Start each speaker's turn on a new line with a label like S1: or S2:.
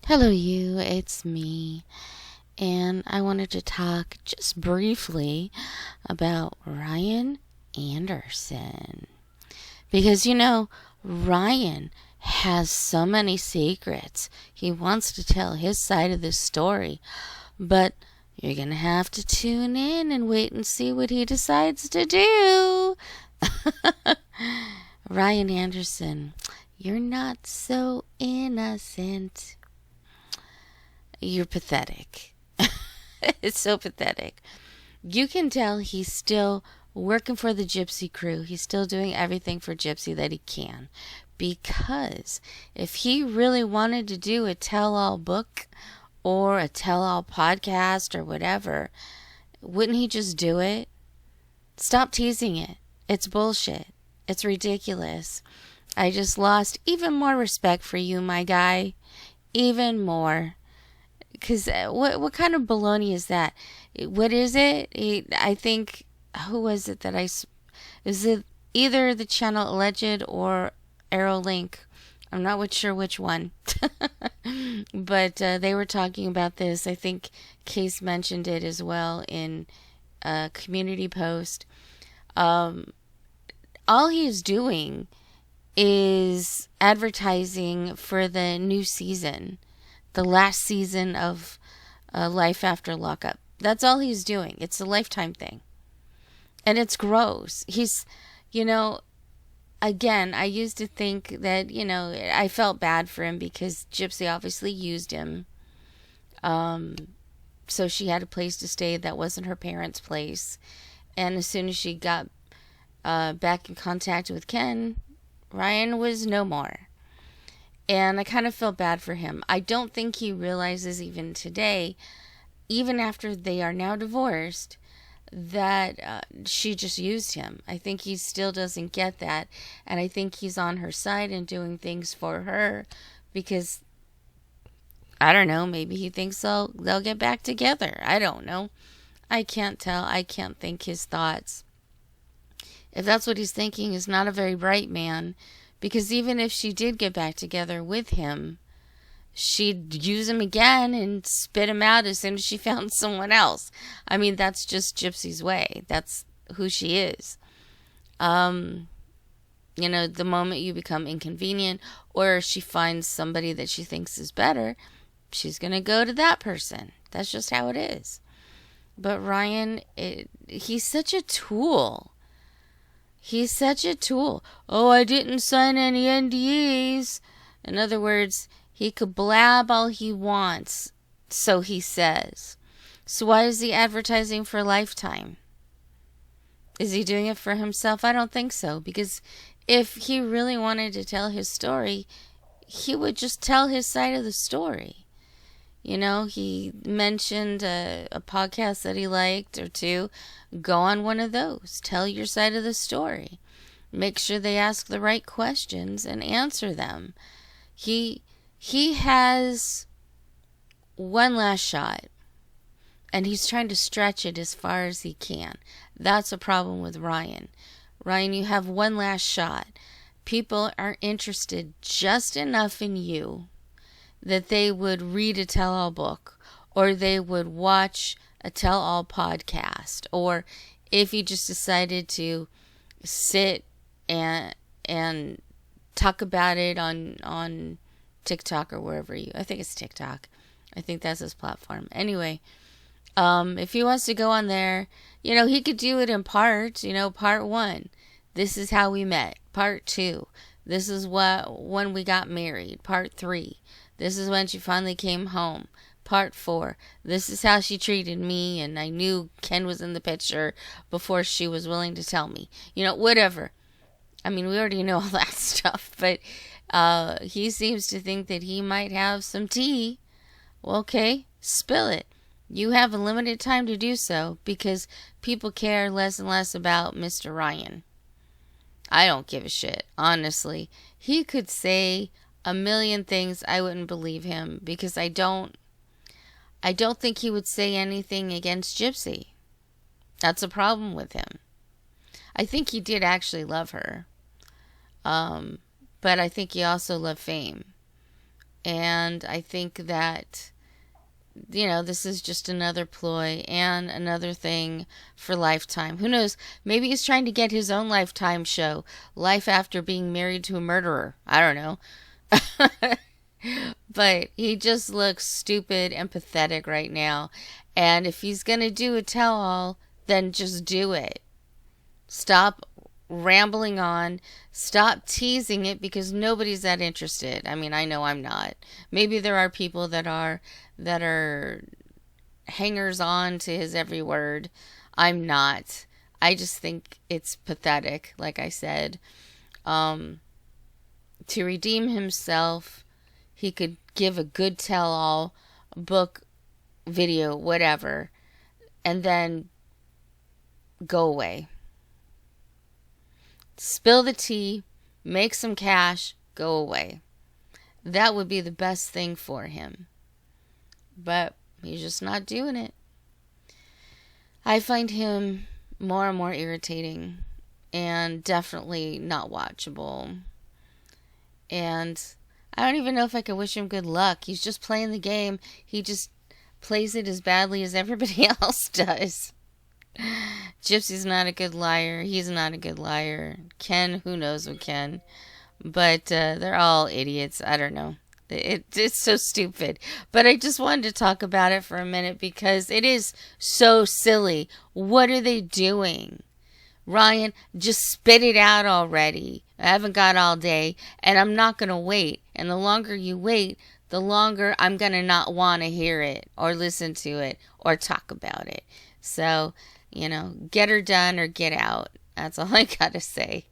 S1: Hello, you. It's me. And I wanted to talk just briefly about Ryan Anderson. Because, Ryan has so many secrets. He wants to tell his side of the story. But you're going to have to tune in and wait and see what he decides to do. Ryan Anderson, you're not so innocent. You're pathetic. It's so pathetic. You can tell he's still working for the Gypsy crew. He's still doing everything for Gypsy that he can. Because if he really wanted to do a tell-all book or a tell-all podcast or whatever, wouldn't he just do it? Stop teasing it. It's bullshit. It's ridiculous. I just lost even more respect for you, my guy. Even more. Because what kind of baloney is that? What is it? I think, who was it that is it either the channel Alleged or Aerolink? I'm not sure which one. But they were talking about this. I think Case mentioned it as well in a community post. All he's doing is advertising for the new season. The last season of Life After Lockup. That's all he's doing. It's a Lifetime thing. And it's gross. He's, again, I used to think that, I felt bad for him because Gypsy obviously used him. So she had a place to stay that wasn't her parents' place. And as soon as she got back in contact with Ken, Ryan was no more. And I kind of felt bad for him. I don't think he realizes even today, even after they are now divorced, that she just used him. I think he still doesn't get that. And I think he's on her side and doing things for her because, I don't know, maybe he thinks they'll get back together. I don't know. I can't tell. I can't think his thoughts. If that's what he's thinking, he's not a very bright man. Because even if she did get back together with him, she'd use him again and spit him out as soon as she found someone else. I mean, that's just Gypsy's way. That's who she is. The moment you become inconvenient or she finds somebody that she thinks is better, she's going to go to that person. That's just how it is. But Ryan, he's such a tool. He's such a tool. Oh, I didn't sign any NDAs. In other words, he could blab all he wants, so he says. So why is he advertising for Lifetime? Is he doing it for himself? I don't think so, because if he really wanted to tell his story, he would just tell his side of the story. He mentioned a podcast that he liked or two. Go on one of those. Tell your side of the story. Make sure they ask the right questions and answer them. He has one last shot, and he's trying to stretch it as far as he can. That's a problem with Ryan. Ryan, you have one last shot. People are interested just enough in you that they would read a tell-all book, or they would watch a tell-all podcast, or if you just decided to sit and talk about it on TikTok or wherever I think it's TikTok. I think that's his platform. Anyway, if he wants to go on there, he could do it in parts. Part 1, this is how we met. Part 2, this is when we got married. Part 3, this is when she finally came home. Part 4, this is how she treated me, and I knew Ken was in the picture before she was willing to tell me. Whatever. I mean, we already know all that stuff, but he seems to think that he might have some tea. Well, okay, spill it. You have a limited time to do so, because people care less and less about Mr. Ryan. I don't give a shit, honestly. He could say a million things, I wouldn't believe him, because I don't think he would say anything against Gypsy. That's a problem with him. I think he did actually love her. But I think he also loved fame. And I think that, this is just another ploy and another thing for Lifetime. Who knows? Maybe he's trying to get his own Lifetime show, Life After Being Married to a Murderer. I don't know. But he just looks stupid and pathetic right now. And if he's going to do a tell-all, then just do it. Stop rambling on. Stop teasing it, because nobody's that interested. I mean, I know I'm not. Maybe there are people that are hangers on to his every word. I'm not. I just think it's pathetic, like I said. To redeem himself, he could give a good tell-all, book, video, whatever, and then go away. Spill the tea, make some cash, go away. That would be the best thing for him. But he's just not doing it. I find him more and more irritating and definitely not watchable. And I don't even know if I can wish him good luck. He's just playing the game. He just plays it as badly as everybody else does. Gypsy's not a good liar. He's not a good liar. Ken, who knows what Ken. But they're all idiots. I don't know. It's so stupid. But I just wanted to talk about it for a minute because it is so silly. What are they doing? Ryan, just spit it out already. I haven't got all day, and I'm not going to wait. And the longer you wait, the longer I'm going to not want to hear it or listen to it or talk about it. So, get her done or get out. That's all I got to say.